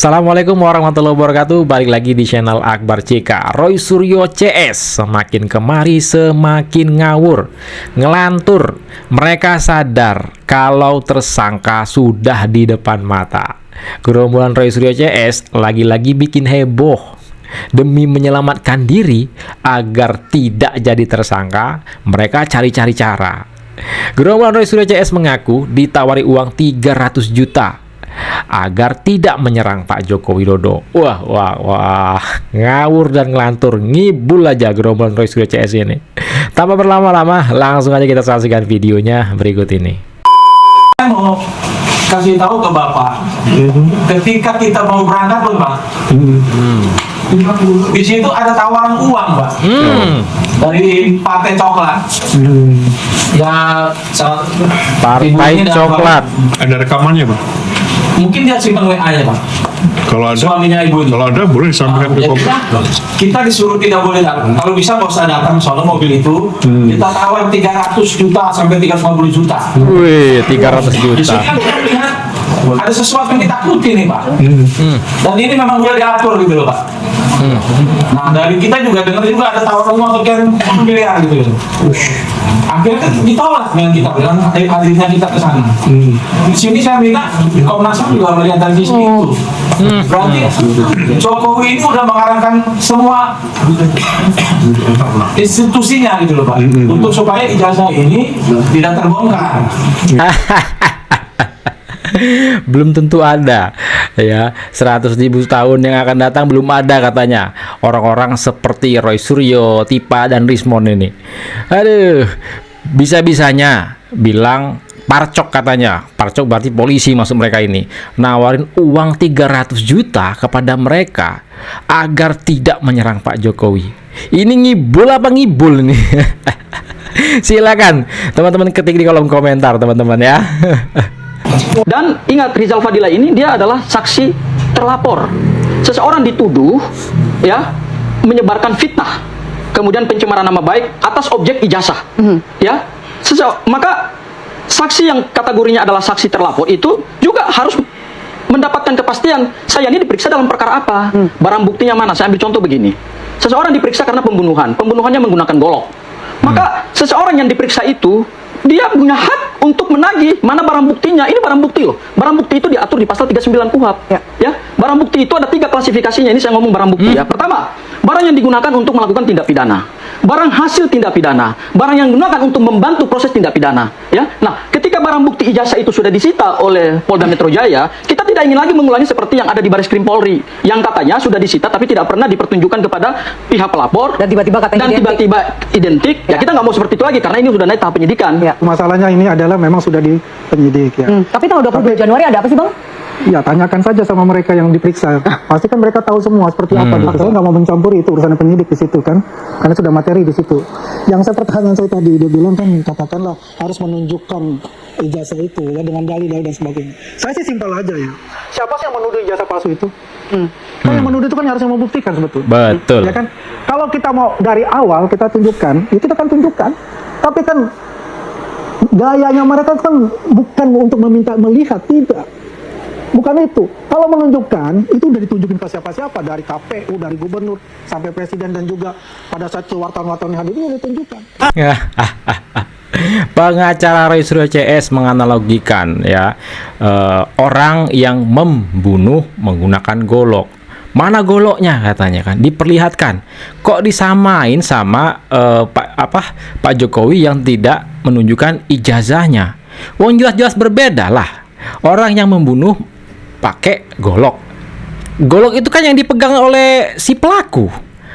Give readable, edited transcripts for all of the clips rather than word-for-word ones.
Assalamualaikum warahmatullahi wabarakatuh. Balik lagi di channel Akbar CK. Roy Suryo CS semakin kemari semakin ngawur, ngelantur. Mereka sadar kalau tersangka sudah di depan mata. Gerombolan Roy Suryo CS lagi-lagi bikin heboh. Demi menyelamatkan diri agar tidak jadi tersangka, mereka cari-cari cara. Gerombolan Roy Suryo CS mengaku ditawari uang 300 juta agar tidak menyerang Pak Joko Widodo. Wah, ngawur dan ngelantur, ngibul aja gerombolan Roy Suryo CS ini. Tanpa berlama-lama, langsung aja kita saksikan videonya berikut ini. Saya mau kasih tahu ke Bapak, ketika kita mau berangkat, Pak, di situ ada tawaran uang, Pak, dari Partai Coklat. Ya, Partai Coklat. Ada rekamannya, Pak? mungkin dia simpan WA-nya, Pak. Kalau ada, Suaminya ibu ini. kalau ada boleh disampaikan ke Jadi Kompas. kita disuruh tidak boleh datang. Kalau bisa nggak usah datang, soalnya mobil itu kita tawar 300 juta sampai 350 juta. Wih, 300 Di juta. sini kan kita lihat ada sesuatu yang ditakuti nih, Pak. Dan ini memang udah diatur gitu loh, Pak. Nah, dari kita juga dengar juga ada tawaran uang sekian miliar gitu loh. Akhirnya kan ditolak dengan kita bilang hadirnya kita ke sana. Di sini saya minta Komnas HAM juga melihat dari sisi itu. Berarti Jokowi ini udah mengarahkan semua institusinya gitu loh, Pak, untuk supaya ijazah ini tidak terbongkar. Belum tentu ada ya, 100.000 tahun yang akan datang belum ada katanya orang-orang seperti Roy Suryo, Tipa dan Rismon ini. Aduh, bisa-bisanya bilang parcok katanya. Parcok berarti polisi maksud mereka ini. Nawarin uang 300 juta kepada mereka agar tidak menyerang Pak Jokowi. Ini ngibul apa ngibul nih? Silakan teman-teman ketik di kolom komentar teman-teman ya. Dan ingat, Rizal Fadila ini dia adalah saksi terlapor. Seseorang dituduh ya menyebarkan fitnah, kemudian pencemaran nama baik atas objek ijazah. Ya. Maka saksi yang kategorinya adalah saksi terlapor itu juga harus mendapatkan kepastian, saya ini diperiksa dalam perkara apa? Barang buktinya mana? Saya ambil contoh begini. Seseorang diperiksa karena pembunuhan. Pembunuhannya menggunakan golok. Maka seseorang yang diperiksa itu dia punya hak untuk menagih mana barang buktinya. Ini barang bukti loh. Barang bukti itu diatur di pasal 39 KUHP. Ya. Barang bukti itu ada 3 klasifikasinya. Ini saya ngomong barang bukti ya. Pertama, barang yang digunakan untuk melakukan tindak pidana. Barang hasil tindak pidana. Barang yang digunakan untuk membantu proses tindak pidana. Ya. Nah, ketika barang bukti ijazah itu sudah disita oleh Polda Metro Jaya, kita tidak ingin lagi mengulangi seperti yang ada di Baris Krim Polri, yang katanya sudah disita tapi tidak pernah dipertunjukkan kepada pihak pelapor dan tiba-tiba katanya identik. Ya, kita nggak mau seperti itu lagi karena ini sudah naik tahap penyidikan. Ya. Masalahnya ini adalah memang sudah di penyidik ya. Tapi tanggal 22 Januari ada apa sih, Bang? Ya, tanyakan saja sama mereka yang diperiksa. Pasti kan mereka tahu semua seperti apa gitu. Saya nggak mau mencampuri itu urusan penyidik di situ kan, karena sudah materi di situ. Yang saya pertahanan saya tadi dia bilang kan katakanlah harus menunjukkan ijazah itu ya dengan dalil-dalil dan sebagainya. Saya sih simpel aja ya. Siapa sih yang menuduh ijazah palsu itu? Kan yang menuduh itu kan harus membuktikan sebetulnya. Betul. Ya kan? Kalau kita mau dari awal kita tunjukkan, itu kita akan tunjukkan. Tapi kan gayanya mereka kan bukan untuk meminta melihat, tidak. Bukan itu. Kalau menunjukkan, itu udah ditunjukin ke siapa-siapa. Dari KPU, dari gubernur, sampai presiden dan juga pada saat wartawan-wartawan yang hadir, itu udah ditunjukkan. Pengacara Roy Suryo CS menganalogikan ya, orang yang membunuh menggunakan golok. Mana goloknya katanya kan diperlihatkan. Kok disamain sama Pak Jokowi yang tidak menunjukkan ijazahnya? Wong jelas-jelas berbeda lah. Orang yang membunuh pakai golok. Golok itu kan yang dipegang oleh si pelaku.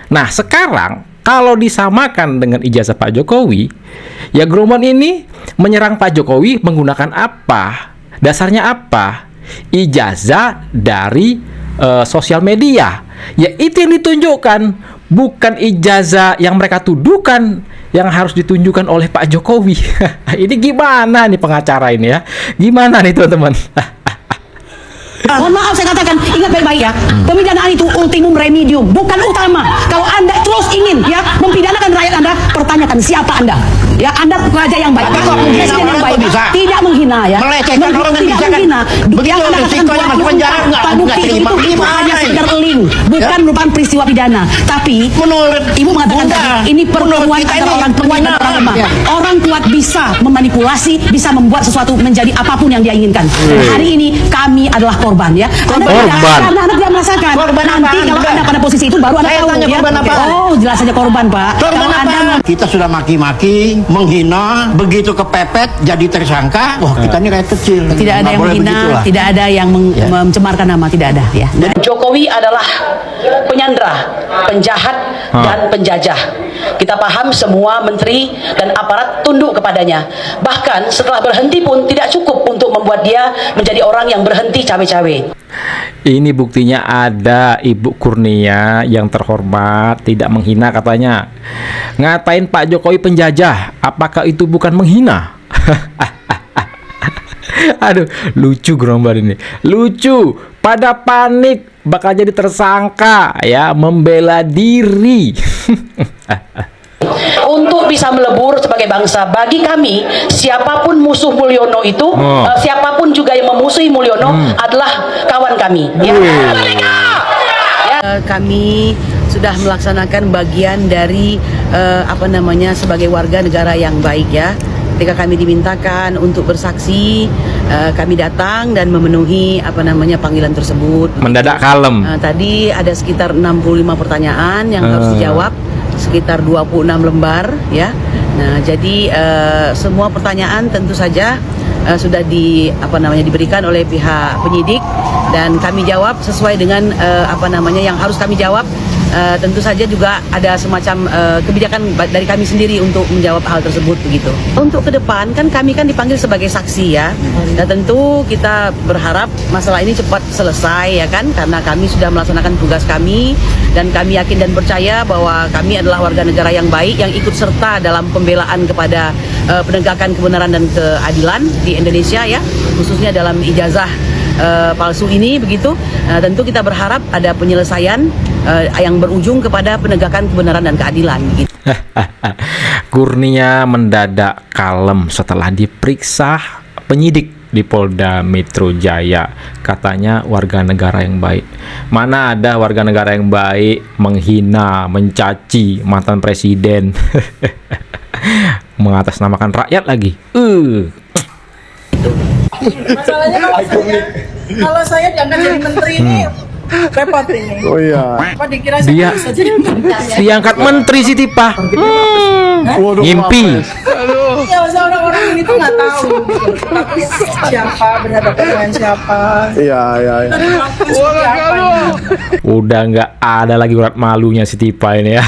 Nah, sekarang kalau disamakan dengan ijazah Pak Jokowi, ya gerombolan ini menyerang Pak Jokowi menggunakan apa? Dasarnya apa? Ijazah dari sosial media. Ya itu yang ditunjukkan, bukan ijazah yang mereka tuduhkan yang harus ditunjukkan oleh Pak Jokowi. Ini gimana nih pengacara ini ya? Gimana nih teman-teman? Mohon maaf saya katakan, ingat baik-baik. baik ya. Pemidanaan itu ultimum remedium, bukan utama. Kalau Anda terus ingin ya mempidanakan rakyat Anda, pertanyakan siapa Anda. Ya, Anda raja yang baik, Tapi kok menghina presiden yang orang baik, kok bisa? tidak menghina ya. Melecehkan orang kan tidak bisa kan? menghina. Begitu Yang Anda katakan risikonya masuk penjara, nggak bukti terima. itu Gimana hanya ini? sekedar link, bukan merupakan peristiwa pidana. Tapi Menurut Ibu mengatakan Bunda, tadi, ini pertemuan menurut kita antara ini orang kuat dan penghinaan. orang lemah. Ya. Orang kuat bisa memanipulasi, bisa membuat sesuatu menjadi apapun yang dia inginkan. Hari ini kami adalah korban ya. Anda Korban. tidak, karena Anda tidak merasakan. Korban Nanti apaan, kalau Bunda? Anda pada posisi itu baru Anda Saya tahu tanya ya. korban apaan? Oh, jelas saja korban, Pak. Korban Kalau Anda apa? Kita sudah maki-maki, menghina, begitu kepepet jadi tersangka. Wah, kita ini rakyat kecil. tidak ada Nggak yang boleh menghina, begitulah. tidak ada yang Ya. mencemarkan nama, tidak ada ya. Jokowi adalah penyandra, penjahat dan penjajah. Kita paham semua menteri dan aparat tunduk kepadanya. Bahkan setelah berhenti pun tidak cukup untuk membuat dia menjadi orang yang berhenti cawe-cawe. Ini buktinya ada Ibu Kurnia yang terhormat, tidak menghina katanya. Ngatain Pak Jokowi penjajah, apakah itu bukan menghina? Aduh, lucu gerombolan ini. Lucu, pada panik bakal jadi tersangka ya, membela diri. Untuk bisa melebur sebagai bangsa, bagi kami siapapun musuh Mulyono itu, siapapun juga yang memusuhi Mulyono adalah kawan kami. Ya. Kami sudah melaksanakan bagian dari sebagai warga negara yang baik ya. Ketika kami dimintakan untuk bersaksi, kami datang dan memenuhi panggilan tersebut. Mendadak kalem. Tadi ada sekitar 65 pertanyaan yang harus dijawab, sekitar 26 lembar ya. Nah, jadi semua pertanyaan tentu saja sudah diberikan oleh pihak penyidik dan kami jawab sesuai dengan yang harus kami jawab. Tentu saja juga ada semacam kebijakan dari kami sendiri untuk menjawab hal tersebut begitu. Untuk ke depan kan kami kan dipanggil sebagai saksi ya. Dan tentu kita berharap masalah ini cepat selesai ya kan, karena kami sudah melaksanakan tugas kami dan kami yakin dan percaya bahwa kami adalah warga negara yang baik yang ikut serta dalam pembelaan kepada penegakan kebenaran dan keadilan di Indonesia ya, khususnya dalam ijazah palsu ini begitu. Tentu kita berharap ada penyelesaian yang berujung kepada penegakan kebenaran dan keadilan gitu. Kurnia mendadak kalem setelah diperiksa penyidik di Polda Metro Jaya. Katanya warga negara yang baik. Mana ada warga negara yang baik menghina, mencaci mantan presiden. Mengatasnamakan rakyat lagi. Masalahnya kalau saya diangkat jadi menteri ini repot ini. Oh iya. Apa dikira Dia saya bisa jadi menteri? diangkat menteri si Tipa. Ngimpi. Ya, masa orang-orang ini tuh nggak tahu gitu. Tapi siapa berhadapan dengan siapa? Iya. Seperti apa ini? Udah nggak ada lagi urat malunya si Tipa ini ya.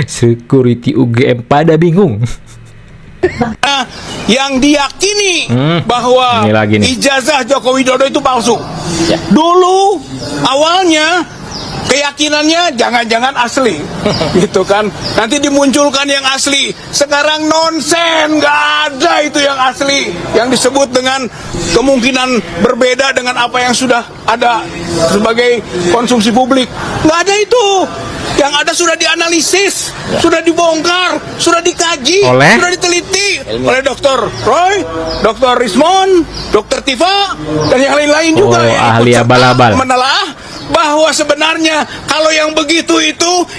Security UGM pada bingung. Yang diyakini bahwa ini lagi nih. ijazah Joko Widodo itu palsu. Dulu awalnya keyakinannya jangan-jangan asli, gitu kan? Nanti dimunculkan yang asli. Sekarang nonsen, nggak ada itu yang asli. Yang disebut dengan kemungkinan berbeda dengan apa yang sudah ada sebagai konsumsi publik. Nggak ada itu. Yang ada sudah dianalisis, sudah dibongkar, sudah dikaji, Oleh? sudah diteliti oleh Dr. Roy, Dr. Rismon, Dr. Tifa, dan yang lain-lain juga. Oh, yang ikut ahli serta abal-abal. menelaah bahwa sebenarnya kalau yang begitu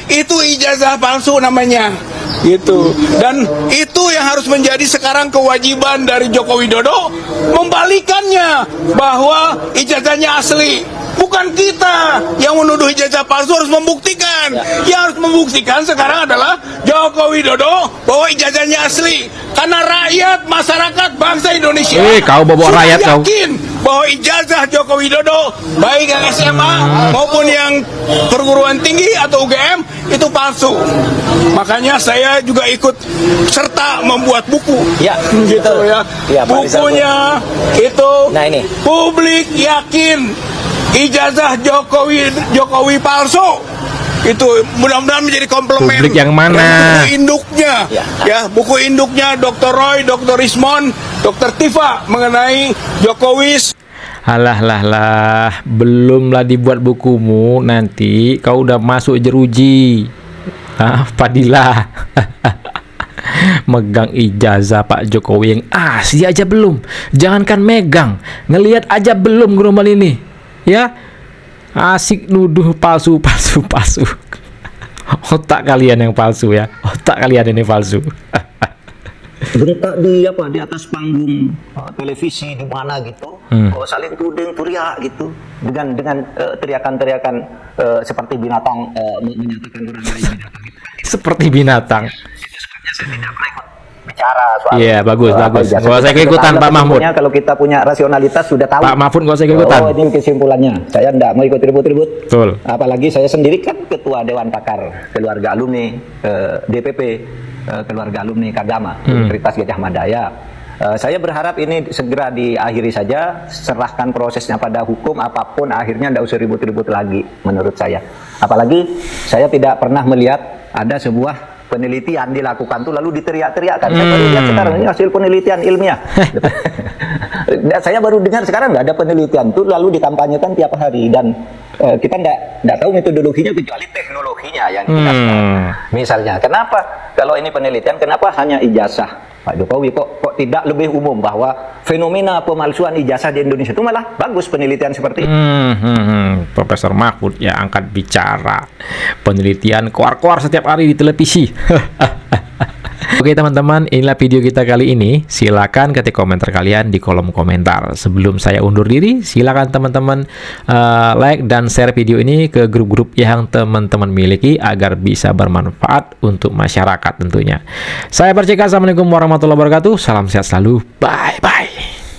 itu ijazah palsu namanya. Gitu. Dan itu yang harus menjadi sekarang kewajiban dari Joko Widodo, membalikannya bahwa ijazahnya asli. Bukan kita yang menuduh ijazah palsu harus membuktikan. Yang harus membuktikan sekarang adalah Joko Widodo bahwa ijazahnya asli. Karena rakyat, masyarakat, bangsa Indonesia Kau bawa sudah rakyat kau. yakin bahwa ijazah Joko Widodo baik yang SMA maupun yang perguruan tinggi atau UGM itu palsu. Makanya saya juga ikut serta membuat buku. Ya, gitu betul. ya. Ya, Pak Bukunya itu Nah, ini. publik yakin ijazah Jokowi palsu. Itu mudah-mudahan menjadi komplement. Publik yang mana? Dan buku induknya, Ya. buku induknya Dr. Roy, Dr. Rismon, Dr. Tifa mengenai Jokowi. Alah, belumlah dibuat bukumu, nanti kau udah masuk jeruji. Fadilah. Megang ijazah Pak Jokowi yang asli aja belum. Jangankan megang, ngelihat aja belum gerombol ini. Ya, asik nuduh palsu. Otak kalian yang palsu ya. Otak kalian ini palsu. Berita di atas panggung televisi di mana gitu, saling tuding teriak gitu dengan teriakan-teriakan seperti binatang menyatakan orang lain binatang. Seperti binatang. Saya tidak pernah ikut bicara soal. Iya, bagus. Gak usah ikutan Pak Mahfud. Kalau kita punya rasionalitas sudah tahu. Pak Mahfud gak usah ikutan. Oh, ini kesimpulannya. Saya tidak mau ikut ribut-ribut. Betul. Apalagi saya sendiri kan ketua Dewan Pakar Keluarga Alumni DPP Keluarga Alumni Kagama Universitas Gadjah Mada. Saya berharap ini segera diakhiri saja, serahkan prosesnya pada hukum, apapun akhirnya tidak usah ribut-ribut lagi menurut saya. Apalagi saya tidak pernah melihat ada sebuah penelitian dilakukan tuh lalu diteriak-teriakkan. Saya baru lihat sekarang ini hasil penelitian ilmiah. Saya baru dengar sekarang nggak ada penelitian tuh lalu dikampanyekan tiap hari dan kita nggak tahu metodologinya kecuali teknologinya yang kita tahu. Misalnya, kenapa kalau ini penelitian kenapa hanya ijazah? Pak Jokowi kok tidak lebih umum bahwa fenomena pemalsuan ijazah di Indonesia itu malah bagus penelitian seperti itu. Profesor Mahfud ya angkat bicara penelitian keluar setiap hari di televisi. Oke teman-teman, inilah video kita kali ini. Silakan ketik komentar kalian di kolom komentar. Sebelum saya undur diri, silakan teman-teman like dan share video ini ke grup-grup yang teman-teman miliki agar bisa bermanfaat untuk masyarakat tentunya. Saya Percika, assalamualaikum warahmatullahi wabarakatuh. Salam sehat selalu. Bye.